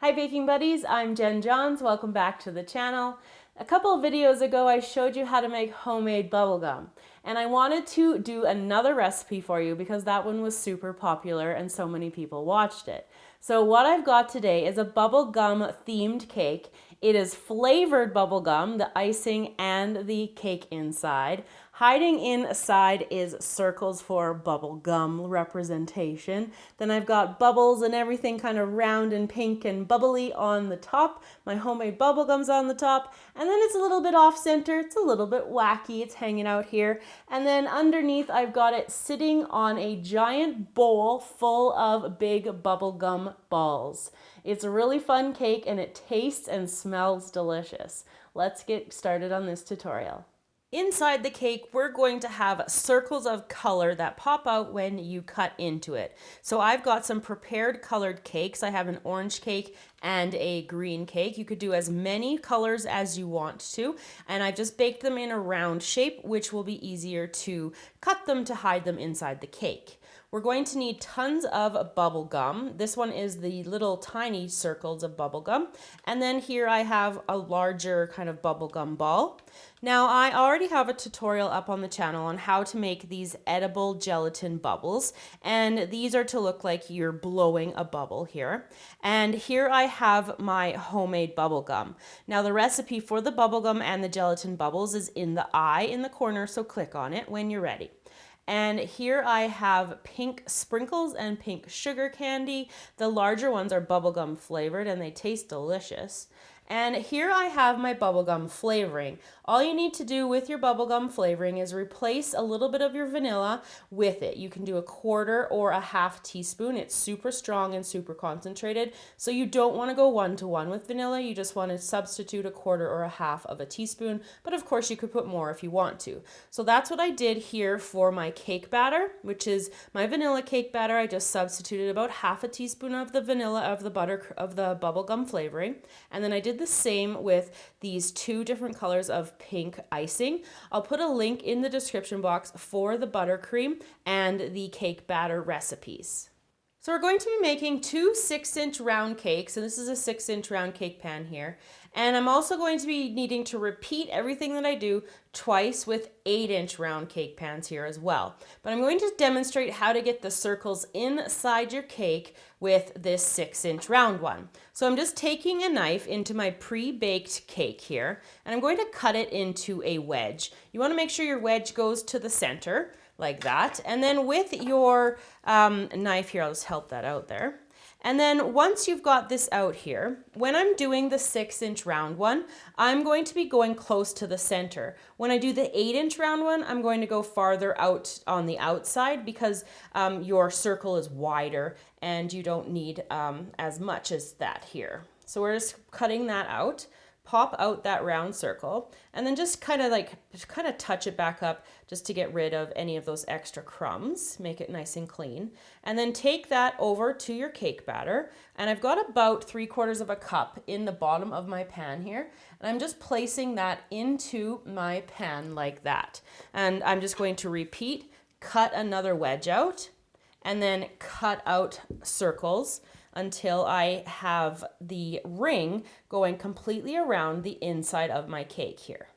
Hi baking buddies, I'm Jenn Johns. Welcome back to the channel. A couple of videos ago I showed you how to make homemade bubblegum, and I wanted to do another recipe for you because that one was super popular and so many people watched it. So what I've got today is a bubblegum themed cake. It is flavored bubblegum, the icing and the cake inside. Hiding inside is circles for bubblegum representation. Then I've got bubbles and everything kind of round and pink and bubbly on the top. My homemade bubblegum's on the top. And then it's a little bit off center. It's a little bit wacky. It's hanging out here. And then underneath I've got it sitting on a giant bowl full of big bubblegum balls. It's a really fun cake and it tastes and smells delicious. Let's get started on this tutorial. Inside the cake, we're going to have circles of color that pop out when you cut into it. So I've got some prepared colored cakes. I have an orange cake and a green cake. You could do as many colors as you want to. And I've just baked them in a round shape, which will be easier to cut them to hide them inside the cake. We're going to need tons of bubble gum. This one is the little tiny circles of bubble gum. And then here I have a larger kind of bubble gum ball. Now I already have a tutorial up on the channel on how to make these edible gelatin bubbles. And these are to look like you're blowing a bubble here. And here I have my homemade bubble gum. Now the recipe for the bubble gum and the gelatin bubbles is in the eye in the corner, so click on it when you're ready. And here I have pink sprinkles and pink sugar candy. The larger ones are bubblegum flavored and they taste delicious. And here I have my bubblegum flavoring. All you need to do with your bubblegum flavoring is replace a little bit of your vanilla with it. You can do a quarter or a half teaspoon. It's super strong and super concentrated. So you don't want to go 1-to-1 with vanilla. You just want to substitute a quarter or a half of a teaspoon. But of course you could put more if you want to. So that's what I did here for my cake batter, which is my vanilla cake batter. I just substituted about half a teaspoon of the vanilla of the bubblegum flavoring. And then I did the same with these two different colors of pink icing. I'll put a link in the description box for the buttercream and the cake batter recipes. So we're going to be making two 6-inch round cakes, and this is a 6-inch round cake pan here. And I'm also going to be needing to repeat everything that I do twice with 8-inch round cake pans here as well. But I'm going to demonstrate how to get the circles inside your cake with this 6-inch round one. So I'm just taking a knife into my pre-baked cake here, and I'm going to cut it into a wedge. You want to make sure your wedge goes to the center, like that. And then with your knife here, I'll just help that out there. And then once you've got this out here, when I'm doing the 6-inch round one, I'm going to be going close to the center. When I do the 8-inch round one, I'm going to go farther out on the outside because your circle is wider and you don't need as much as that here. So we're just cutting that out. Pop out that round circle and then just kind of touch it back up just to get rid of any of those extra crumbs, make it nice and clean. And then take that over to your cake batter. And I've got about 3/4 of a cup in the bottom of my pan here. And I'm just placing that into my pan like that. And I'm just going to repeat, cut another wedge out and then cut out circles until I have the ring going completely around the inside of my cake here.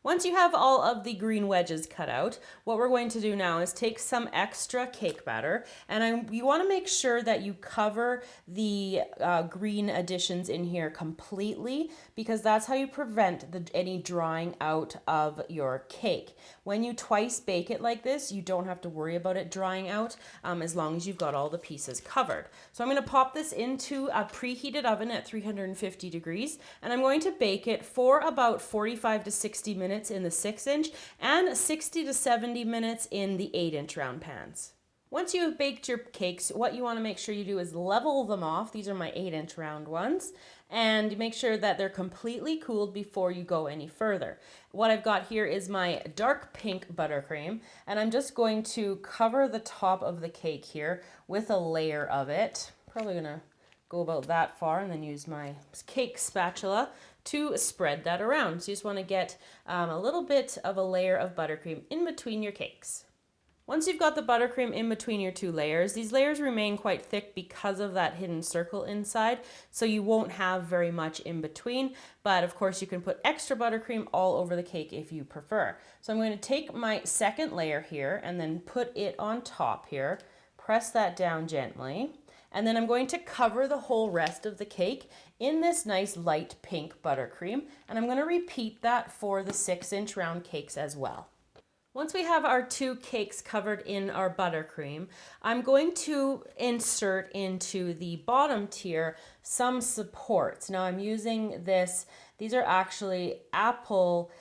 Once you have all of the green wedges cut out, what we're going to do now is take some extra cake batter, and you want to make sure that you cover the green additions in here completely, because that's how you prevent any drying out of your cake. When you twice bake it like this, you don't have to worry about it drying out as long as you've got all the pieces covered. So I'm going to pop this into a preheated oven at 350 degrees, and I'm going to bake it for about 45 to 60 minutes in the 6-inch and 60 to 70 minutes in the 8-inch round pans. Once you have baked your cakes, what you want to make sure you do is level them off. These are my 8-inch round ones. And make sure that they're completely cooled before you go any further. What I've got here is my dark pink buttercream. And I'm just going to cover the top of the cake here with a layer of it. Probably going to go about that far and then use my cake spatula to spread that around. So you just want to get a little bit of a layer of buttercream in between your cakes. Once you've got the buttercream in between your two layers, these layers remain quite thick because of that hidden circle inside, so you won't have very much in between, but of course you can put extra buttercream all over the cake if you prefer. So I'm going to take my second layer here and then put it on top here, press that down gently, and then I'm going to cover the whole rest of the cake in this nice light pink buttercream, and I'm going to repeat that for the 6-inch round cakes as well. Once we have our two cakes covered in our buttercream, I'm going to insert into the bottom tier some supports. Now I'm using these are actually apple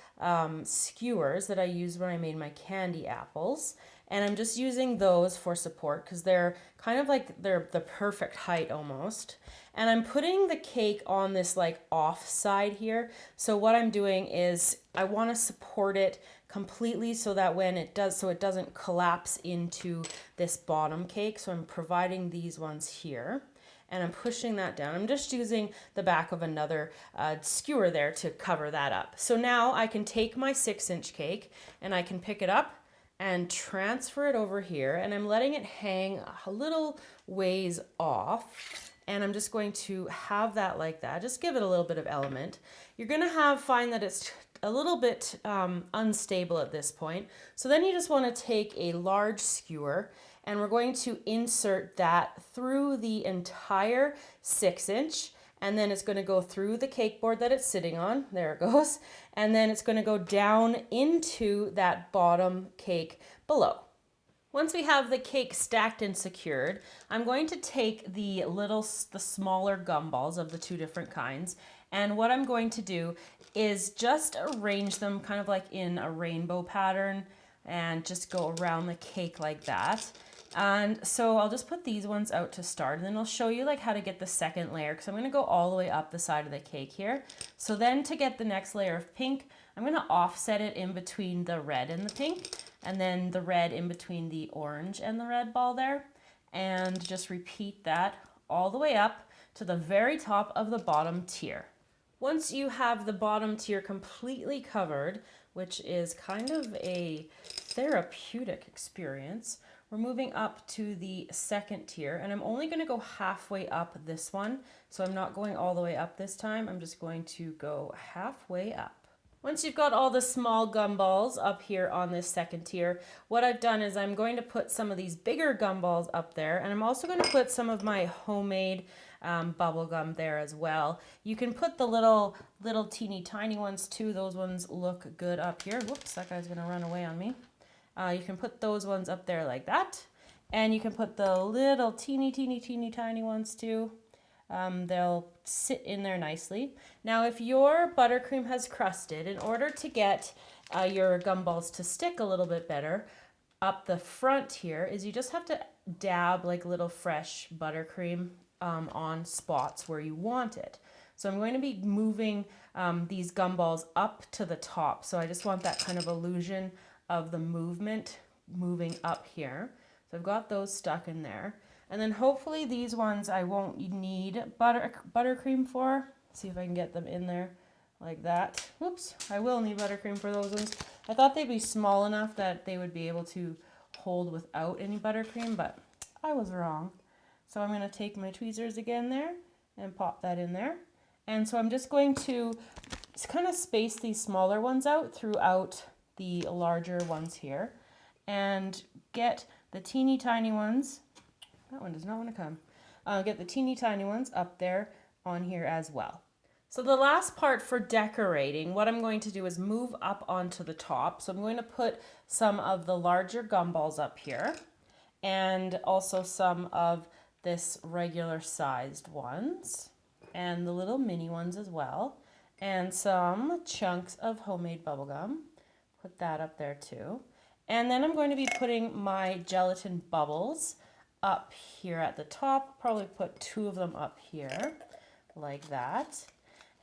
skewers that I used when I made my candy apples. And I'm just using those for support because they're kind of like they're the perfect height almost. And I'm putting the cake on this like off side here. So what I'm doing is I want to support it completely so that when it does, so it doesn't collapse into this bottom cake. So I'm providing these ones here and I'm pushing that down. I'm just using the back of another skewer there to cover that up. So now I can take my 6-inch cake and I can pick it up and transfer it over here, and I'm letting it hang a little ways off, and I'm just going to have that like that. Just give it a little bit of element. You're gonna find that it's a little bit unstable at this point, so then you just want to take a large skewer and we're going to insert that through the entire 6-inch. And then it's going to go through the cake board that it's sitting on. There it goes. And then it's going to go down into that bottom cake below. Once we have the cake stacked and secured, I'm going to take the smaller gumballs of the two different kinds. And what I'm going to do is just arrange them kind of like in a rainbow pattern and just go around the cake like that. And so I'll just put these ones out to start, and then I'll show you like how to get the second layer, because I'm going to go all the way up the side of the cake here. So then to get the next layer of pink, I'm going to offset it in between the red and the pink, and then the red in between the orange and the red ball there, and just repeat that all the way up to the very top of the bottom tier. Once you have the bottom tier completely covered, which is kind of a therapeutic experience, we're moving up to the second tier, and I'm only going to go halfway up this one, so I'm not going all the way up this time. I'm just going to go halfway up. Once you've got all the small gumballs up here on this second tier, what I've done is I'm going to put some of these bigger gumballs up there, and I'm also going to put some of my homemade bubblegum there as well. You can put the little teeny tiny ones too. Those ones look good up here. Whoops, that guy's going to run away on me. You can put those ones up there like that, and you can put the little teeny tiny ones too. They'll sit in there nicely. Now if your buttercream has crusted, in order to get your gumballs to stick a little bit better, up the front here is you just have to dab like little fresh buttercream on spots where you want it. So I'm going to be moving these gumballs up to the top. So I just want that kind of illusion of the movement moving up here. So I've got those stuck in there. And then hopefully these ones I won't need buttercream for. See if I can get them in there like that. Whoops, I will need buttercream for those ones. I thought they'd be small enough that they would be able to hold without any buttercream, but I was wrong. So I'm going to take my tweezers again there and pop that in there. And so I'm just going to kind of space these smaller ones out throughout the larger ones here and get the teeny tiny ones. That one does not want to come. Get the teeny tiny ones up there on here as well. So the last part for decorating, what I'm going to do is move up onto the top. So I'm going to put some of the larger gumballs up here and also some of this regular sized ones and the little mini ones as well, and some chunks of homemade bubblegum. Put that up there too. And then I'm going to be putting my gelatin bubbles up here at the top. Probably put 2 of them up here like that.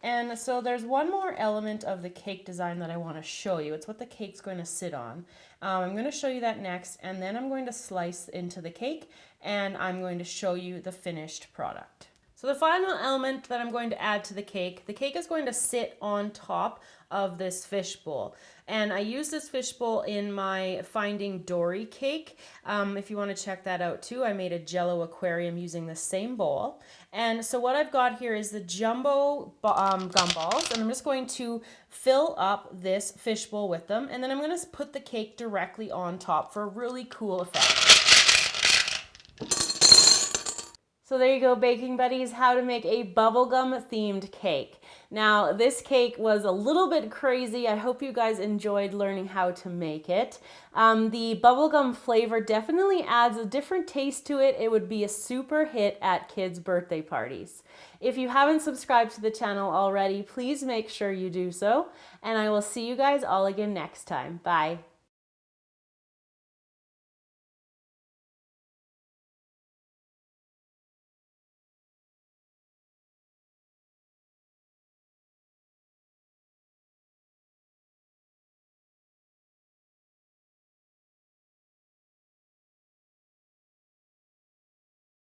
And so there's one more element of the cake design that I want to show you. It's what the cake's going to sit on. I'm going to show you that next, and then I'm going to slice into the cake and I'm going to show you the finished product. So the final element that I'm going to add to the cake is going to sit on top of this fishbowl. And I use this fishbowl in my Finding Dory cake. If you want to check that out too, I made a Jello aquarium using the same bowl. And so what I've got here is the jumbo gumballs, and I'm just going to fill up this fishbowl with them, and then I'm going to put the cake directly on top for a really cool effect. So there you go, baking buddies, how to make a bubblegum themed cake. Now, this cake was a little bit crazy. I hope you guys enjoyed learning how to make it. The bubblegum flavor definitely adds a different taste to it. It would be a super hit at kids' birthday parties. If you haven't subscribed to the channel already, please make sure you do so. And I will see you guys all again next time. Bye.